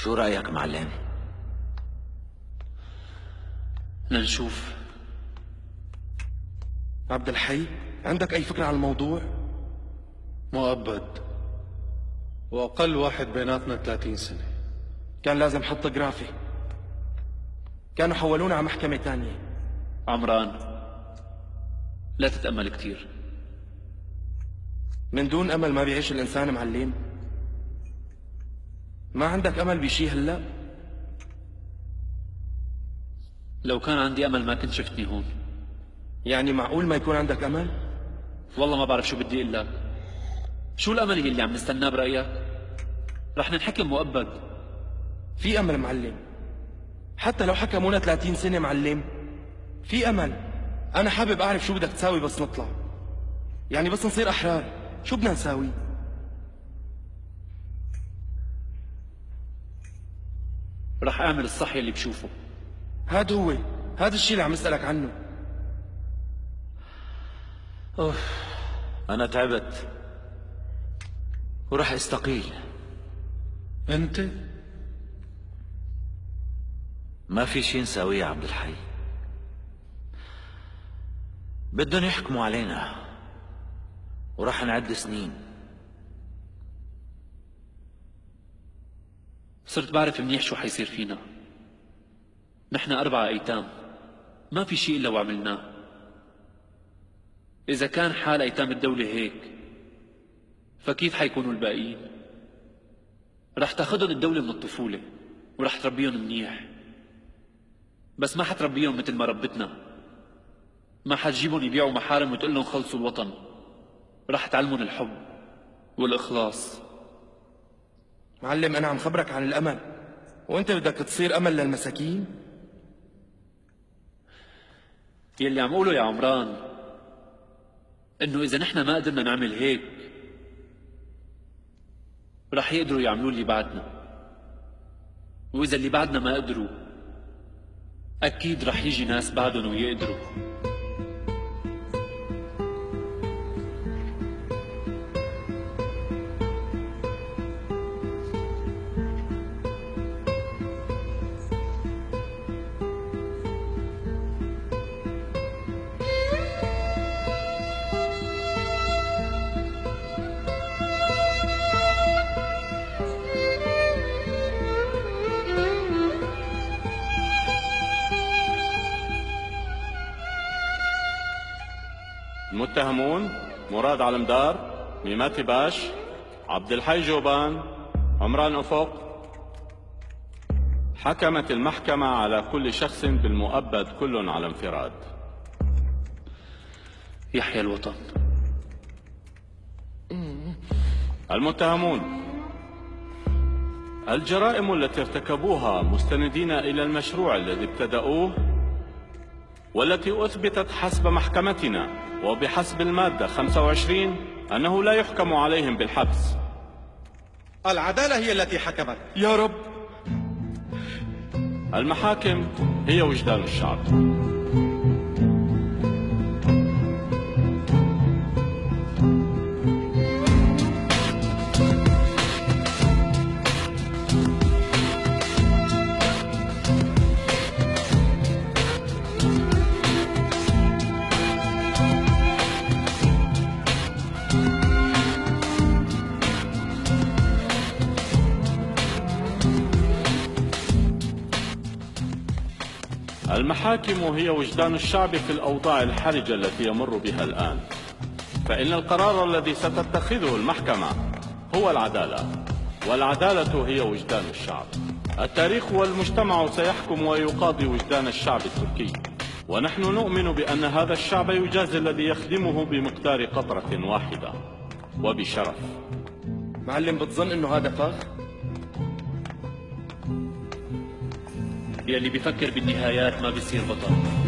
شو رأيك معلم؟ لنشوف. عبد الحي، عندك أي فكرة عن الموضوع؟ مؤبد، وأقل واحد بيناتنا 30 سنة. كان لازم حط جرافي. كانوا حولونا على محكمة تانية. عمران، لا تتأمل كتير. من دون أمل ما بيعيش الإنسان معلم. ما عندك أمل بشي هلأ؟ لو كان عندي أمل ما كنت شفتني هون. يعني معقول ما يكون عندك أمل؟ والله ما بعرف شو بدي أقول لك. شو الأمل اللي عم نستناه برأيك؟ رح ننحكم مؤبد. في أمل معلم، حتى لو حكمونا 30 سنة معلم، في أمل. أنا حابب أعرف شو بدك تساوي بس نطلع. يعني بس نصير أحرار، شو بدنا نساوي؟ رح أعمل الصح يلي بشوفه. هذا الشيء اللي عم أسألك عنه. أنا تعبت ورح استقيل. أنت؟ ما في شي نساويه يا عبد الحي. بدهم يحكموا علينا ورح نعد سنين. صرت بعرف منيح شو حيصير فينا. نحن 4 أيتام، ما في شيء إلا وعملناه. إذا كان حال أيتام الدولة هيك، فكيف حيكونوا الباقيين؟ رح تاخدهم الدولة من الطفولة ورح تربيهم منيح، بس ما حتربيهم مثل ما ربتنا. ما حتجيبهم يبيعوا محارم وتقول لهم خلصوا الوطن. رح تعلمهم الحب والإخلاص. معلم، أنا عم خبرك عن الأمل، وأنت بدك تصير أمل للمساكين؟ يلي عم قوله يا عمران إنه إذا نحن ما قدرنا نعمل هيك، رح يقدروا يعملوا اللي بعدنا. وإذا اللي بعدنا ما قدروا، أكيد رح يجي ناس بعدهم ويقدروا. المتهمون مراد علمدار، ميماتي باش، عبد الحي جوبان، عمران أفق. حكمت المحكمة على كل شخص بالمؤبد كل على انفراد. يحيى الوطن. المتهمون: الجرائم التي ارتكبوها مستندين إلى المشروع الذي ابتدأوه، والتي أثبتت حسب محكمتنا وبحسب المادة 25 أنه لا يحكم عليهم بالحبس. العدالة هي التي حكمت. يا رب. المحاكم هي وجدان الشعب. المحاكم هي وجدان الشعب في الأوضاع الحرجة التي يمر بها الآن، فإن القرار الذي ستتخذه المحكمة هو العدالة، والعدالة هي وجدان الشعب. التاريخ والمجتمع سيحكم ويقاضي وجدان الشعب التركي، ونحن نؤمن بأن هذا الشعب يجازي الذي يخدمه بمقدار قطرة واحدة وبشرف. معلم، بتظن إنه هذا فخ؟ يلي بيفكر بالنهايات ما بيصير بطل.